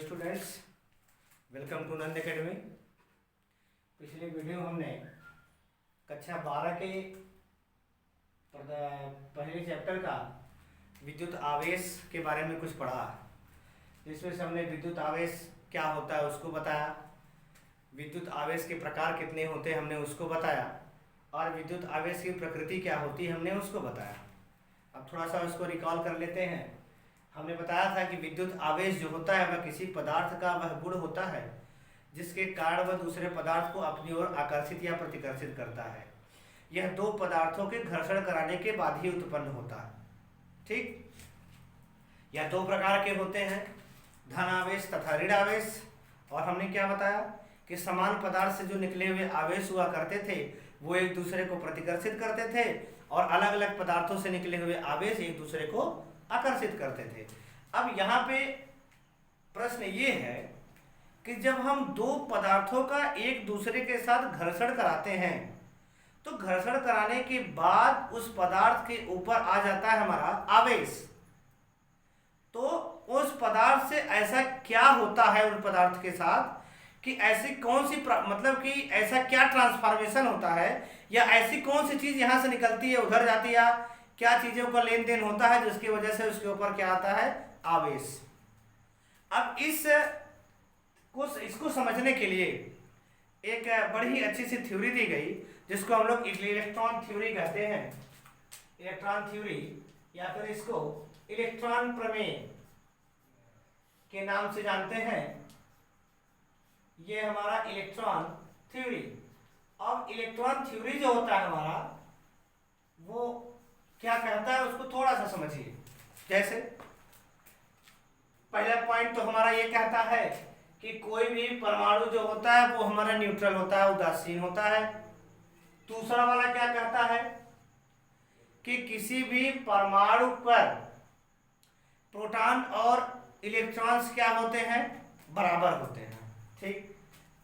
Students, welcome to Nand academy. पिछले वीडियो हमने कक्षा 12 के पहले चैप्टर का विद्युत आवेश के बारे में कुछ पढ़ा, जिसमें से हमने विद्युत आवेश क्या होता है उसको बताया, विद्युत आवेश के प्रकार कितने होते हैं हमने उसको बताया, और विद्युत आवेश की प्रकृति क्या होती है हमने उसको बताया। अब थोड़ा सा उसको रिकॉल कर लेते हैं। हमने बताया था कि विद्युत आवेश जो होता है वह किसी पदार्थ का वह गुण होता है जिसके कारण वह दूसरे पदार्थ को अपनी ओर आकर्षित या प्रतिकर्षित करता है। यह दो पदार्थों के घर्षण कराने के बाद ही उत्पन्न होता है। ठीक, यह दो प्रकार के होते हैं, धन आवेश तथा ऋण आवेश। और हमने क्या बताया कि समान पदार्थ से जो निकले हुए आवेश हुआ करते थे वो एक दूसरे को प्रतिकर्षित करते थे, और अलग अलग पदार्थों से निकले हुए आवेश एक दूसरे को आकर्षित करते थे। अब यहाँ पे प्रश्न ये है कि जब हम दो पदार्थों का एक दूसरे के साथ घर्षण कराते हैं तो घर्षण कराने के बाद उस पदार्थ के ऊपर आ जाता है हमारा आवेश। तो उस पदार्थ से ऐसा क्या होता है उन पदार्थ के साथ कि ऐसी कौन सी मतलब कि ऐसा क्या ट्रांसफॉर्मेशन होता है या ऐसी कौन सी चीज यहां से निकलती है उधर जाती है, क्या चीजों का लेन देन होता है जिसकी वजह से उसके ऊपर क्या आता है, आवेश। अब इसको समझने के लिए एक बड़ी अच्छी सी थ्योरी दी गई जिसको हम लोग इलेक्ट्रॉन थ्योरी कहते हैं, इलेक्ट्रॉन थ्योरी, या फिर इसको इलेक्ट्रॉन प्रमेय के नाम से जानते हैं। ये हमारा इलेक्ट्रॉन थ्योरी। अब इलेक्ट्रॉन थ्योरी जो होता है हमारा वो क्या कहता है उसको थोड़ा सा समझिए। जैसे पहला पॉइंट तो हमारा ये कहता है कि कोई भी परमाणु जो होता है वो हमारा न्यूट्रल होता है, उदासीन होता है। दूसरा वाला क्या कहता है कि किसी भी परमाणु पर प्रोटॉन और इलेक्ट्रॉन्स क्या होते हैं, बराबर होते हैं। ठीक,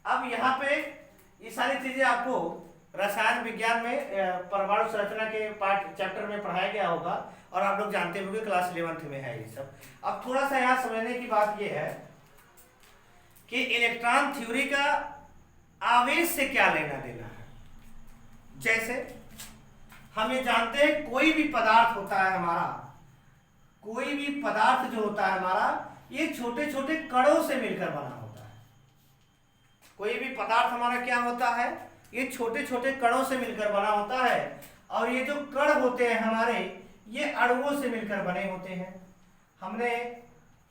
अब यहाँ पे ये सारी चीजें आपको रसायन विज्ञान में परमाणु संरचना के पार्ट चैप्टर में पढ़ाया गया होगा और आप लोग जानते होंगे, क्लास 11th में है ये सब। अब थोड़ा सा यहाँ समझने की बात ये है कि इलेक्ट्रॉन थ्योरी का आवेश से क्या लेना देना है। जैसे हम ये जानते हैं कोई भी पदार्थ होता है हमारा, कोई भी पदार्थ जो होता है हमारा ये छोटे छोटे कणों से मिलकर बना होता है। कोई भी पदार्थ हमारा क्या होता है, ये छोटे छोटे कणों से मिलकर बना होता है, और ये जो कण होते हैं हमारे ये अणुओं से मिलकर बने होते हैं। हमने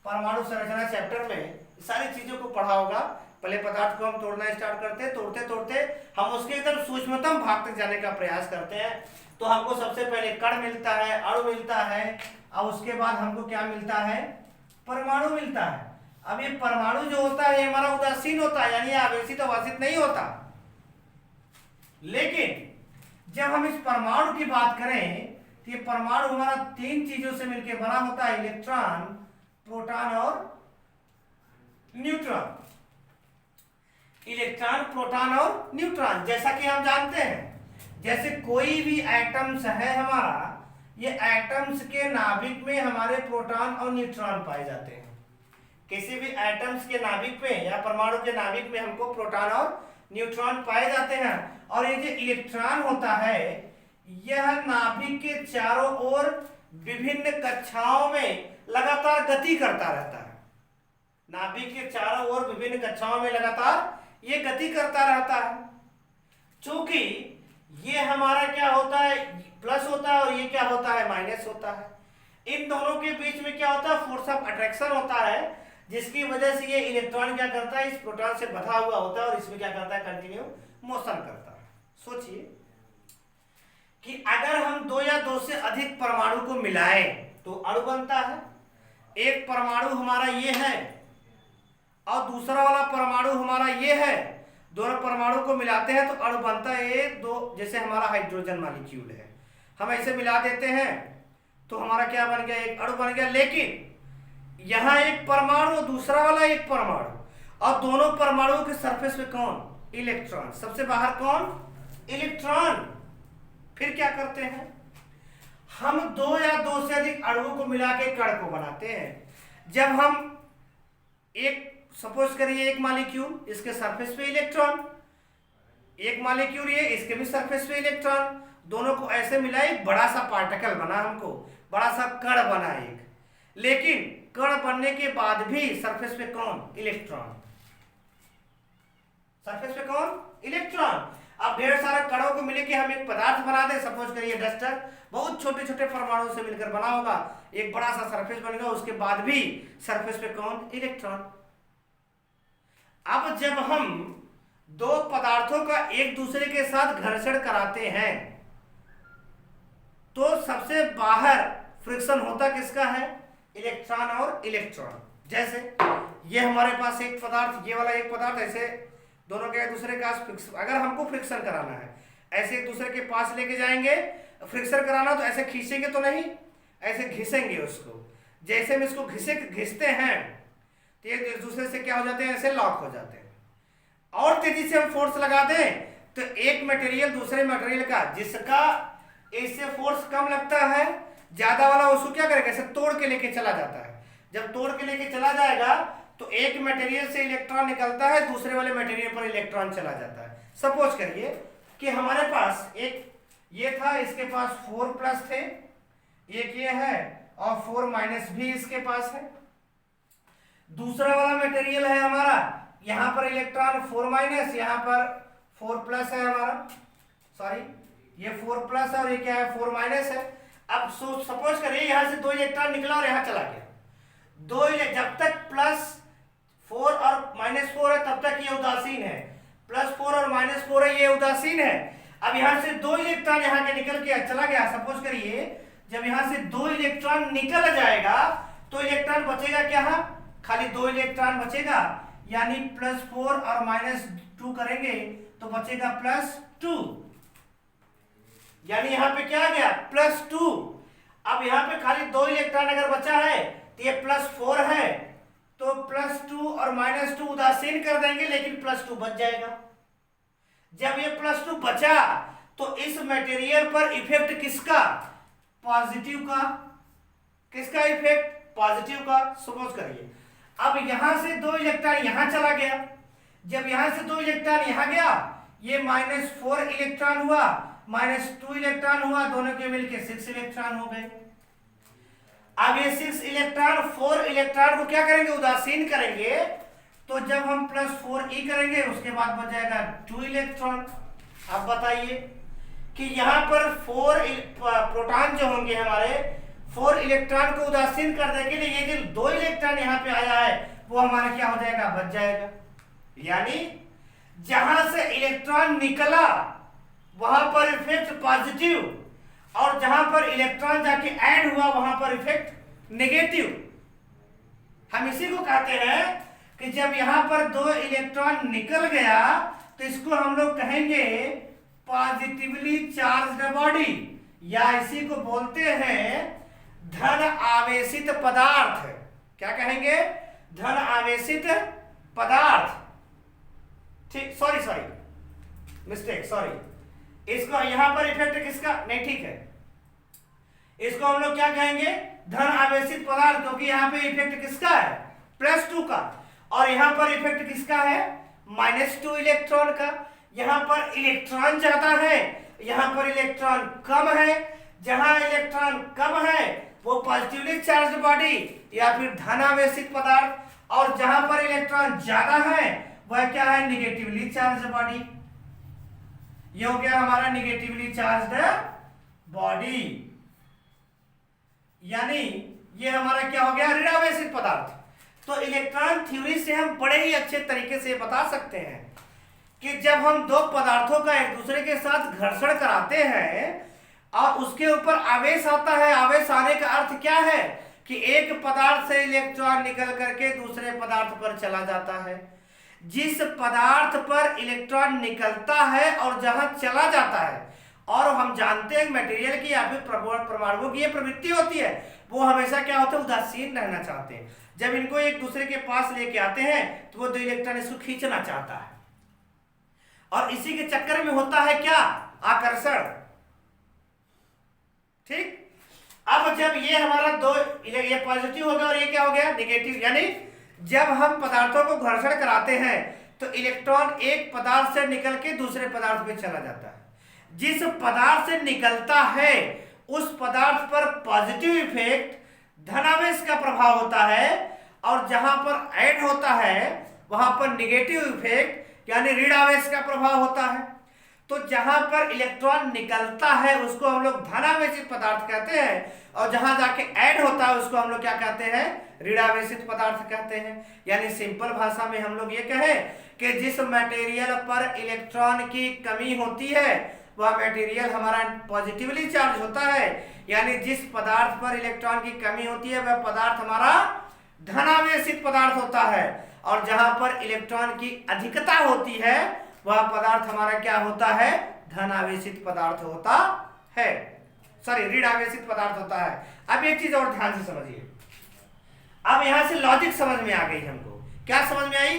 परमाणु संरचना चैप्टर में सारी चीजों को पढ़ा होगा। पहले पदार्थ को हम तोड़ना स्टार्ट करते हैं, तोड़ते तोड़ते हम उसके एकदम सूक्ष्मतम भाग तक जाने का प्रयास करते हैं। तो हमको सबसे पहले कण मिलता है, अणु मिलता है, और उसके बाद हमको क्या मिलता है, परमाणु मिलता है। अब ये परमाणु जो होता है ये हमारा उदासीन होता है, यानी आवेशित अवासित नहीं होता। लेकिन जब हम इस परमाणु की बात करें तो ये परमाणु हमारा तीन चीजों से मिलकर बना होता है, इलेक्ट्रॉन, प्रोटॉन और न्यूट्रॉन। इलेक्ट्रॉन, प्रोटॉन और न्यूट्रॉन, जैसा कि हम जानते हैं जैसे कोई भी एटम्स है हमारा, ये एटम्स के नाभिक में हमारे प्रोटॉन और न्यूट्रॉन पाए जाते हैं। किसी भी एटम्स के नाभिक में या परमाणु के नाभिक में हमको प्रोटॉन और न्यूट्रॉन पाए जाते हैं। और ये जो इलेक्ट्रॉन होता है यह नाभिक के चारों ओर विभिन्न कक्षाओं में लगातार गति करता रहता है। नाभिक के चारों ओर विभिन्न कक्षाओं में लगातार ये गति करता रहता है। चूंकि ये हमारा क्या होता है, प्लस होता है, और ये क्या होता है, माइनस होता है। इन दोनों के बीच में क्या होता है, फोर्स ऑफ अट्रैक्शन होता है, जिसकी वजह से ये इलेक्ट्रॉन क्या करता है, इस प्रोटॉन से बंधा हुआ होता है और इसमें क्या करता है, कंटिन्यू मोशन करता है। सोचिए कि अगर हम दो या दो से अधिक परमाणु को मिलाएं तो अणु बनता है। एक परमाणु हमारा ये है और दूसरा वाला परमाणु हमारा ये है, दोनों परमाणु को मिलाते हैं तो अणु बनता है एक दो। जैसे हमारा हाइड्रोजन मॉलिक्यूल है, हम ऐसे मिला देते हैं तो हमारा क्या बन गया, एक अणु बन गया। लेकिन यहां एक परमाणु, दूसरा वाला एक परमाणु, और दोनों परमाणुओं के सरफेस पे कौन, इलेक्ट्रॉन, सबसे बाहर कौन, इलेक्ट्रॉन। फिर क्या करते हैं, हम दो या दो से अधिक अणुओं को मिला के कण को बनाते हैं। जब हम एक सपोज करिए एक मॉलिक्यूल, इसके सरफेस पे इलेक्ट्रॉन, एक मॉलिक्यूल ये, इसके भी सरफेस पे इलेक्ट्रॉन, दोनों को ऐसे मिला एक बड़ा सा पार्टिकल बना, हमको बड़ा सा कण बना एक। लेकिन कण बनने के बाद भी सरफेस पे कौन? इलेक्ट्रॉन। सरफेस पे कौन? इलेक्ट्रॉन। अब ढेर सारे कणों को मिले कि हम एक पदार्थ बना दें, सपोज करिए डस्टर, बहुत छोटे छोटे परमाणु से मिलकर बना होगा, एक बड़ा सा सरफेस बनेगा, उसके बाद भी सरफेस पे कौन? इलेक्ट्रॉन। अब जब हम दो पदार्थों का एक दूसरे के साथ घर्षण कराते हैं तो सबसे बाहर फ्रिक्शन होता किसका है? इलेक्ट्रॉन और इलेक्ट्रॉन। जैसे ये हमारे पास एक पदार्थ, ये वाला एक पदार्थ, ऐसे दोनों के एक दूसरे के पास अगर हमको फ्रिक्शन कराना है, ऐसे एक दूसरे के पास लेके जाएंगे, फ्रिक्शन कराना तो ऐसे खींचेंगे तो नहीं, ऐसे घिसेंगे उसको। जैसे हम इसको घिसते हैं तो ये एक दूसरे से क्या हो जाते हैं? ऐसे लॉक हो जाते हैं। और तेजी से हम फोर्स लगा दें तो एक मटेरियल दूसरे मटेरियल का, जिसका इससे फोर्स कम लगता है, ज्यादा वाला उसको क्या करेगा? ऐसे तोड़ के लेके चला जाता है। जब तोड़ के लेके चला जाएगा तो एक मटेरियल से इलेक्ट्रॉन निकलता है, दूसरे वाले मटेरियल पर इलेक्ट्रॉन चला जाता है। सपोज करिए कि हमारे पास एक ये था, इसके पास 4+ थे, एक ये है और 4- भी इसके पास है। दूसरा वाला मटेरियल है हमारा, यहां पर इलेक्ट्रॉन 4-, यहां पर 4+ है हमारा, सॉरी ये 4+ है और ये क्या है? 4- है। अब सपोज करिए यहां से 2 इलेक्ट्रॉन निकला और यहां चला गया। जब तक +4 और -4 है तब तक ये उदासीन है, +4 और -4 है ये उदासीन है। अब यहां से 2 इलेक्ट्रॉन यहां के निकल के चला गया। सपोज करिए जब यहां से 2 इलेक्ट्रॉन निकल जाएगा तो इलेक्ट्रॉन बचेगा क्या? खाली 2 इलेक्ट्रॉन बचेगा, यानी +4 और -2 करेंगे तो बचेगा +2, यानी यहां पे क्या आ गया? +2। अब यहां पे खाली 2 इलेक्ट्रॉन अगर बचा है तो ये +4 है, तो +2 और -2 उदासीन कर देंगे, लेकिन +2 बच जाएगा। जब ये +2 बचा तो इस मटेरियल पर इफेक्ट किसका? पॉजिटिव का। किसका इफेक्ट? पॉजिटिव का। सपोज करिए अब यहां से 2 इलेक्ट्रॉन यहां चला गया, जब यहां से 2 इलेक्ट्रॉन यहां गया, ये -4 इलेक्ट्रॉन हुआ, -2 इलेक्ट्रॉन हुआ, दोनों के मिलके 6 इलेक्ट्रॉन हो गए। अब ये 6 इलेक्ट्रॉन 4 इलेक्ट्रॉन को क्या करेंगे? उदासीन करेंगे। तो जब हम +4e करेंगे उसके बाद बच जाएगा 2 इलेक्ट्रॉन। अब बताइए कि यहां पर 4 प्रोटॉन जो होंगे हमारे, 4 इलेक्ट्रॉन को उदासीन कर देंगे, ये जो 2 इलेक्ट्रॉन यहाँ पे आया है वो हमारा क्या हो जाएगा? बच जाएगा। यानी जहां से इलेक्ट्रॉन निकला वहां पर इफेक्ट पॉजिटिव, और जहां पर इलेक्ट्रॉन जाके ऐड हुआ वहां पर इफेक्ट नेगेटिव। हम इसी को कहते हैं कि जब यहां पर 2 इलेक्ट्रॉन निकल गया तो इसको हम लोग कहेंगे पॉजिटिवली चार्ज्ड बॉडी, या इसी को बोलते हैं धन आवेशित पदार्थ। क्या कहेंगे? धन आवेशित पदार्थ। ठीक, सॉरी मिस्टेक, सॉरी। इसको यहां पर इफेक्ट किसका? नहीं, ठीक है, इसको हम लोग क्या कहेंगे? धन आवेशित पदार्थ, क्योंकि यहां पे इफेक्ट किसका है? +2 का, और यहां पर इफेक्ट किसका है? -2 इलेक्ट्रॉन का। यहां पर इलेक्ट्रॉन ज्यादा है, यहां पर इलेक्ट्रॉन कम है। जहां इलेक्ट्रॉन कम है वो पॉजिटिवली चार्ज्ड बॉडी या फिर धन आवेशित पदार्थ, और जहां पर इलेक्ट्रॉन ज्यादा है वह क्या है? Negatively charged body. ये हो गया हमारा निगेटिवली चार्ज्ड बॉडी, यानी ये हमारा क्या हो गया? ऋण आवेशित पदार्थ। तो इलेक्ट्रॉन थ्योरी से हम बड़े ही अच्छे तरीके से बता सकते हैं कि जब हम दो पदार्थों का एक दूसरे के साथ घर्षण कराते हैं और उसके ऊपर आवेश आता है, आवेश आने का अर्थ क्या है? कि एक पदार्थ से इलेक्ट्रॉन निकल करके दूसरे पदार्थ पर चला जाता है। जिस पदार्थ पर इलेक्ट्रॉन निकलता है और जहां चला जाता है, और हम जानते हैं मटेरियल की या फिर परमाणुओं की ये प्रवृत्ति होती है, वो हमेशा क्या होता है? उदासीन रहना चाहते हैं। जब इनको एक दूसरे के पास लेके आते हैं तो वो 2 इलेक्ट्रॉन इसको खींचना चाहता है, और इसी के चक्कर में होता है क्या? आकर्षण। ठीक, अब जब ये हमारा 2 ये पॉजिटिव हो गया और ये क्या हो गया? नेगेटिव, यानी जब हम पदार्थों को घर्षण कराते हैं तो इलेक्ट्रॉन एक पदार्थ से निकल के दूसरे पदार्थ में चला जाता है। जिस पदार्थ से निकलता है उस पदार्थ पर पॉजिटिव इफेक्ट धनावेश का प्रभाव होता है, और जहां पर ऐड होता है वहां पर निगेटिव इफेक्ट यानी ऋणावेश का प्रभाव होता है। तो जहां पर इलेक्ट्रॉन निकलता है उसको हम लोग धनावेशित पदार्थ कहते हैं, और जहां जाके ऐड होता है उसको हम लोग क्या कहते हैं, ऋणावेशित पदार्थ कहते हैं। यानी सिंपल भाषा में हम लोग ये कहें कि जिस मटेरियल पर इलेक्ट्रॉन की कमी होती है वह मटेरियल हमारा पॉजिटिवली चार्ज होता है, यानी जिस पदार्थ पर इलेक्ट्रॉन की कमी होती है वह पदार्थ हमारा धनावेशित पदार्थ होता है, और जहां पर इलेक्ट्रॉन की अधिकता होती है वह पदार्थ हमारा क्या होता है, धनावेशित पदार्थ होता है, सॉरी ऋणावेशित पदार्थ होता है। अब एक चीज और ध्यान से समझिए, अब यहां से लॉजिक समझ में आ गई हमको। क्या समझ में आई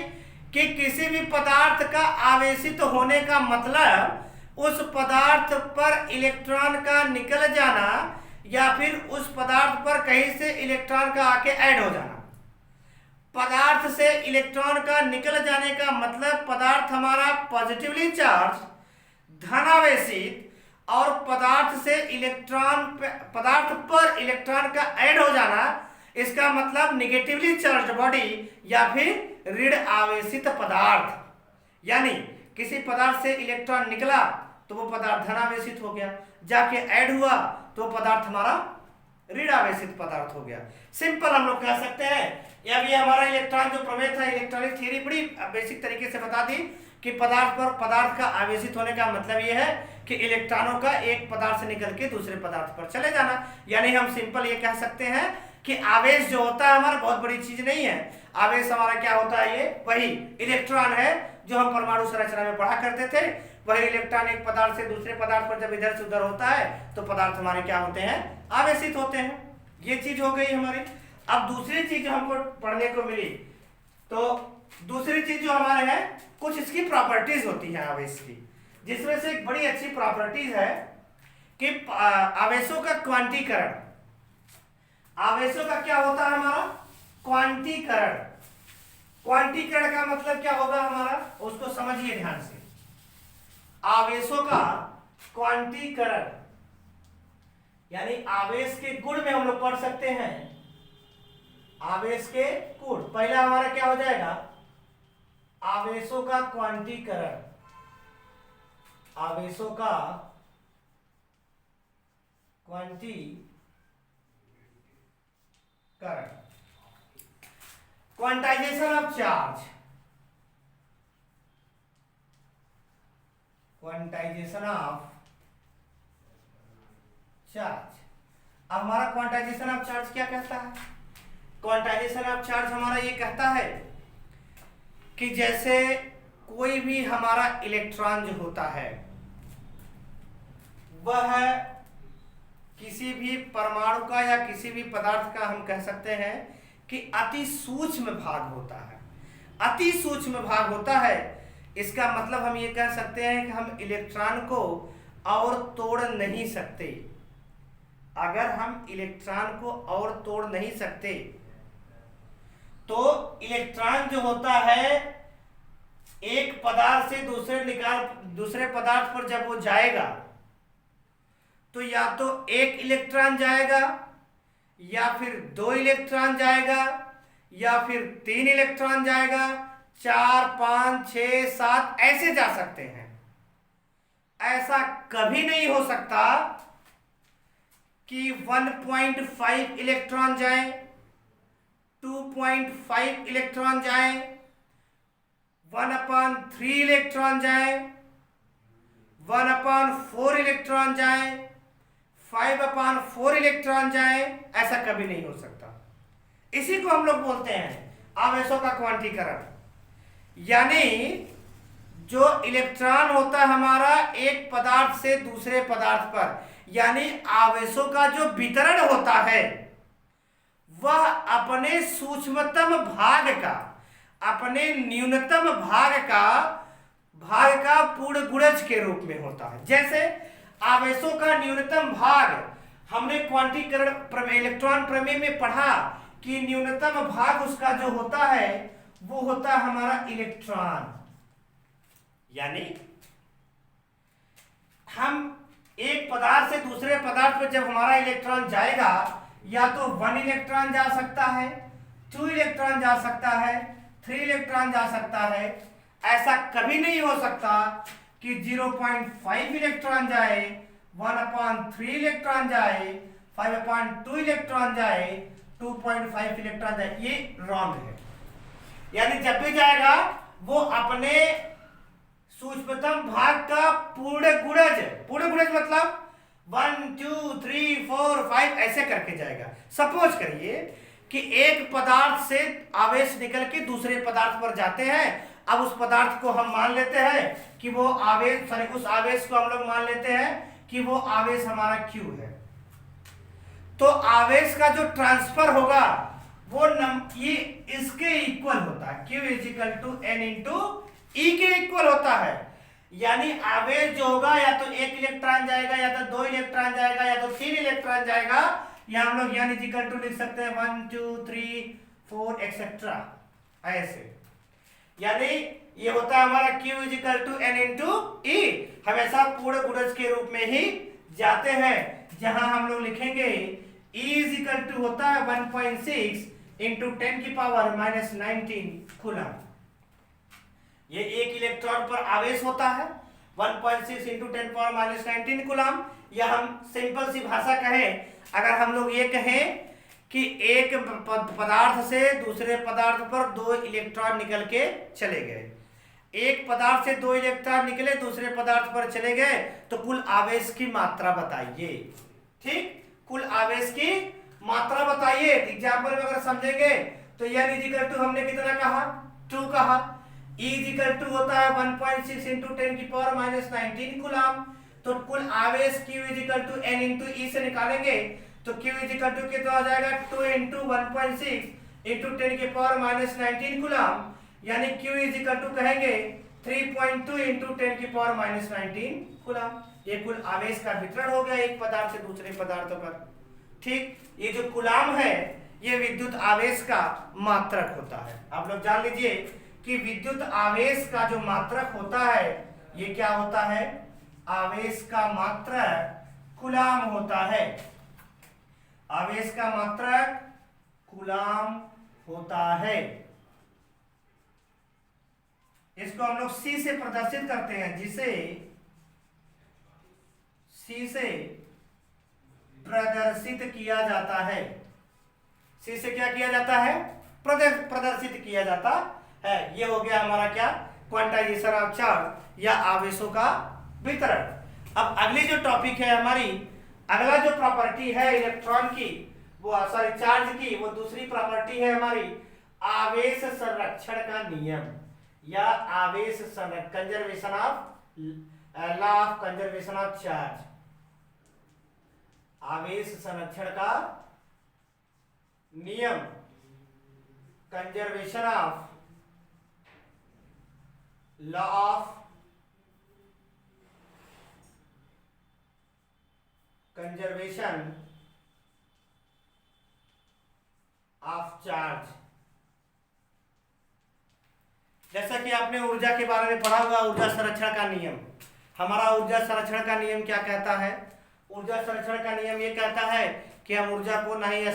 कि किसी भी पदार्थ का आवेशित होने का मतलब उस पदार्थ पर इलेक्ट्रॉन का निकल जाना या फिर उस पदार्थ पर कहीं से इलेक्ट्रॉन का आके ऐड हो जाना। पदार्थ से इलेक्ट्रॉन का निकल जाने का मतलब पदार्थ हमारा पॉजिटिवली चार्ज धनावेशित, और पदार्थ से पदार्थ पर इलेक्ट्रॉन का ऐड हो जाना इसका मतलब निगेटिवली चार्ज बॉडी या फिर ऋण आवेशित पदार्थ। यानी किसी पदार्थ से इलेक्ट्रॉन निकला तो वो पदार्थ धनावेशित हो गया, जाके ऐड हुआ तो पदार्थ हमारा ऋण आवेशित पदार्थ हो गया। सिंपल हम लोग कह सकते हैं, या ये हमारा इलेक्ट्रॉन जो प्रमेय था, इलेक्ट्रॉनिक थ्योरी बड़ी बेसिक तरीके से बता दी कि पदार्थ का आवेशित होने का मतलब ये है कि इलेक्ट्रॉनों का एक पदार्थ से निकल के दूसरे पदार्थ पर चले जाना। यानी हम सिंपल ये कह सकते हैं कि आवेश जो होता है हमारा बहुत बड़ी चीज नहीं है। आवेश हमारा क्या होता है, ये वही इलेक्ट्रॉन है जो हम परमाणु संरचना में पढ़ा करते थे। वही इलेक्ट्रॉन एक पदार्थ से दूसरे पदार्थ पर जब इधर से उधर होता है तो पदार्थ हमारे क्या होते हैं, आवेशित होते हैं। ये चीज हो गई हमारी। अब दूसरी चीज जो हमको पढ़ने को मिली, तो दूसरी चीज जो हमारे है कुछ इसकी प्रॉपर्टीज होती है आवेश की, जिसमें से एक बड़ी अच्छी प्रॉपर्टीज है कि आवेशों का क्वांटीकरण। आवेशों का क्या होता है हमारा, क्वांटीकरण। क्वांटीकरण का मतलब क्या होगा हमारा, उसको समझिए ध्यान से। आवेशों का क्वांटीकरण यानी आवेश के गुण में हम लोग पढ़ सकते हैं। आवेश के गुण, पहला हमारा क्या हो जाएगा, आवेशों का क्वांटीकरण। आवेशों का क्वांटीकरण, quantization of charge. Quantization of charge. अब हमारा क्वांटाइजेशन ऑफ चार्ज क्या कहता है, क्वांटाइजेशन ऑफ चार्ज हमारा ये कहता है कि जैसे कोई भी हमारा इलेक्ट्रॉन जो होता है वह किसी भी परमाणु का या किसी भी पदार्थ का हम कह सकते हैं कि अति सूक्ष्म भाग होता है। अति सूक्ष्म भाग होता है, इसका मतलब हम ये कह सकते हैं कि हम इलेक्ट्रॉन को और तोड़ नहीं सकते। अगर हम इलेक्ट्रॉन को और तोड़ नहीं सकते तो इलेक्ट्रॉन जो होता है एक पदार्थ से दूसरे पदार्थ पर जब वो जाएगा तो या तो एक इलेक्ट्रॉन जाएगा या फिर 2 इलेक्ट्रॉन जाएगा या फिर 3 इलेक्ट्रॉन जाएगा, 4, 5, 6, 7 ऐसे जा सकते हैं। ऐसा कभी नहीं हो सकता कि 1.5 इलेक्ट्रॉन जाए, 2.5 इलेक्ट्रॉन जाए, 1/3 इलेक्ट्रॉन जाए, 1/4 इलेक्ट्रॉन जाए, 5/4 इलेक्ट्रॉन जाए, ऐसा कभी नहीं हो सकता। इसी को हम लोग बोलते हैं आवेशों का क्वांटीकरण। यानी जो इलेक्ट्रॉन होता है हमारा एक पदार्थ से दूसरे पदार्थ पर, यानी आवेशों का जो वितरण होता है वह अपने सूक्ष्मतम भाग का, अपने न्यूनतम भाग का पूर्ण गुणज के रूप में होता है। जैसे आवेशों का न्यूनतम भाग हमने क्वांटीकरण इलेक्ट्रॉन प्रमेय में पढ़ा कि न्यूनतम भाग उसका जो होता है वो होता है हमारा इलेक्ट्रॉन। यानी हम एक पदार्थ से दूसरे पदार्थ पर जब हमारा इलेक्ट्रॉन जाएगा, या तो 1 इलेक्ट्रॉन जा सकता है, 2 इलेक्ट्रॉन जा सकता है, 3 इलेक्ट्रॉन जा सकता है। ऐसा कभी नहीं हो सकता कि 0.5 इलेक्ट्रॉन जाए, 1/3 इलेक्ट्रॉन जाए, 5/2 इलेक्ट्रॉन जाए, 2.5 इलेक्ट्रॉन जाए। ये रॉन्ग है। यानी जब भी जाएगा वो अपने सूक्ष्मतम भाग का पूर्ण गुणज मतलब 1 2 3 4 5 ऐसे करके जाएगा। सपोज करिए कि एक पदार्थ से आवेश निकल के दूसरे पदार्थ पर जाते हैं। अब उस पदार्थ को हम मान लेते हैं कि वो आवेश, उस आवेश को हम लोग मान लेते हैं कि वो आवेश हमारा Q है। तो आवेश का जो ट्रांसफर होगा वो ये इसके इक्वल होता है, Q = N × E के इक्वल होता है। यानी आवेश जो होगा या तो 1 इलेक्ट्रॉन जाएगा, या तो 2 इलेक्ट्रॉन जाएगा, या तो 3 इलेक्ट्रॉन जाएगा। या हम लोग यानी = लिख सकते हैं 1 2 3 4 एक्सेट्रा ऐसे। यानी ये होता है हमारा Q = N × E। हमेशा पूर्ण गुणज के रूप में ही जाते हैं, जहां हम लोग लिखेंगे E = होता है 1.6 × 10⁻⁻19 कूलम। ये 1 इलेक्ट्रॉन पर आवेश होता है 1.6 × 10⁻⁻19 कूलम। या हम सिंपल सी भाषा कहें, अगर हम लोग ये कहें कि एक पदार्थ से दूसरे पदार्थ पर 2 इलेक्ट्रॉन निकल के चले गए, एक पदार्थ से 2 इलेक्ट्रॉन निकले दूसरे पदार्थ पर चले गए, तो कुल आवेश की मात्रा बताइए। ठीक, कुल आवेश की मात्रा बताइए। एग्जाम्पल में अगर समझेंगे तो यानी = हमने कितना कहा, 2 कहा। E = होता है 1.6 × 10⁻⁻19 कूलम। तो कुल आवेश Q = N × E से निकालेंगे तो Q = कितना हो जाएगा, 2 × 1.6 × 10⁻⁻19 कूलम। यानी Q = कहेंगे 3.2 × 10⁻⁻19 कूलम। ये कुल आवेश का वितरण हो गया एक पदार्थ से दूसरे पदार्थ पर। ठीक, ये जो कूलम है ये विद्युत आवेश का मात्रक होता है। आप लोग जान लीजिए कि विद्युत आवेश का जो मात्रक होता है ये क्या होता है, आवेश का मात्रक कूलम होता है। आवेश का मात्रक कूलम होता है। इसको हम लोग C से प्रदर्शित करते हैं, जिसे C से प्रदर्शित किया जाता है। C से क्या किया जाता है, प्रदर्शित किया जाता है। ये हो गया हमारा क्या, क्वांटाइजेशन ऑफ चार्ज या आवेशों का वितरण। अब अगली जो टॉपिक है हमारी, अगला जो प्रॉपर्टी है इलेक्ट्रॉन की, वो सॉरी चार्ज की, वो दूसरी प्रॉपर्टी है हमारी आवेश संरक्षण का नियम या आवेश संरक्षण, conservation of law of conservation of charge. आवेश संरक्षण का नियम, conservation of law of conservation of charge. जैसा कि आपने ऊर्जा के बारे में पढ़ा होगा, ऊर्जा संरक्षण का नियम। हमारा ऊर्जा संरक्षण का नियम क्या कहता है, ऊर्जा संरक्षण का नियम ये कहता है कि हम ऊर्जा को ना ही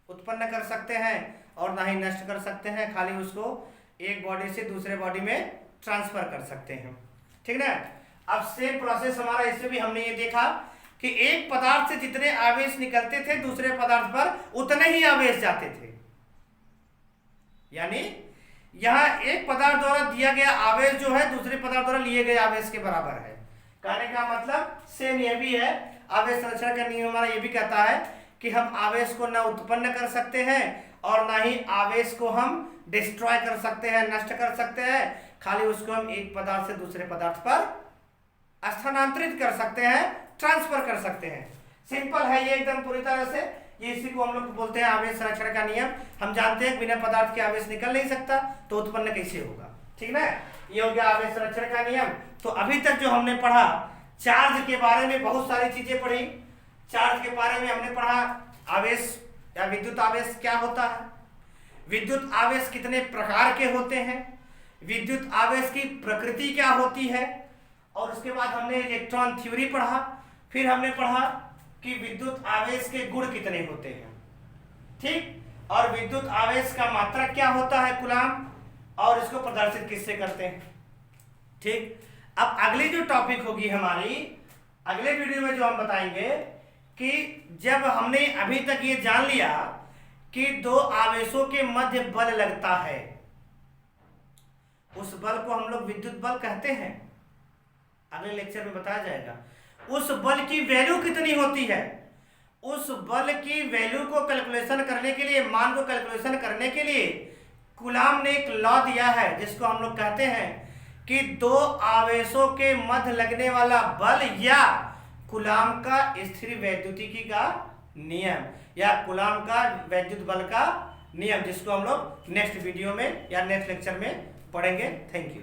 उत्पन्न कर सकते हैं और ना ही नष्ट कर सकते हैं, खाली उसको एक बॉडी से दूसरे बॉडी में ट्रांसफर कर सकते हैं। ठीक ना। अब सेम प्रोसेस हमारा, इससे भी हमने ये देखा कि एक पदार्थ से जितने आवेश निकलते थे दूसरे पदार्थ पर उतने ही आवेश जाते थे। यानी यहाँ एक पदार्थ द्वारा दिया गया आवेश जो है दूसरे पदार्थ द्वारा लिए गए आवेश के बराबर है। कहने का मतलब सेम ये भी है। आवेश संरक्षण का नियम हमारा ये भी कहता है कि हम आवेश को ना उत्पन्न कर सकते हैं और ना ही आवेश को हम डिस्ट्रॉय कर सकते हैं, नष्ट कर सकते हैं, खाली उसको हम एक पदार्थ से दूसरे पदार्थ पर स्थानांतरित कर सकते हैं, ट्रांसफर कर सकते हैं। सिंपल है ये एकदम पूरी तरह से। ये इसी को हम लोग बोलते हैं आवेश संरक्षण का नियम। हम जानते हैं बिना पदार्थ के आवेश निकल नहीं सकता, तो उत्पन्न कैसे होगा। ठीक ना, ये हो गया आवेश संरक्षण का नियम। तो अभी तक जो हमने पढ़ा चार्ज के बारे में, बहुत सारी चीजें पढ़ी। चार्ज के बारे में हमने पढ़ा आवेश या विद्युत आवेश क्या होता है, विद्युत आवेश कितने प्रकार के होते हैं, विद्युत आवेश की प्रकृति क्या होती है, और उसके बाद हमने इलेक्ट्रॉन थ्योरी पढ़ा। फिर हमने पढ़ा कि विद्युत आवेश के गुण कितने होते हैं, ठीक, और विद्युत आवेश का मात्रक क्या होता है कूलाम, और इसको प्रदर्शित किससे करते हैं, ठीक। अब अगली जो टॉपिक होगी हमारी, अगले वीडियो में जो हम बताएंगे कि जब हमने अभी तक ये जान लिया कि दो आवेशों के मध्य बल लगता है, उस बल को हम लोग विद्युत बल कहते हैं, अगले लेक्चर में बताया जाएगा। उस बल की वैल्यू कितनी होती है, उस बल की वैल्यू को कैलकुलेशन करने के लिए, मान को कैलकुलेशन करने के लिए कूलाम ने एक लॉ दिया है जिसको हम लोग कहते हैं कि दो आवेशों के मध्य लगने वाला बल या कूलाम का स्थिर वैद्युतिकी का नियम या कूलाम का वैद्युत बल का नियम, जिसको हम लोग नेक्स्ट वीडियो में या नेक्स्ट लेक्चर में पढ़ेंगे। Thank you.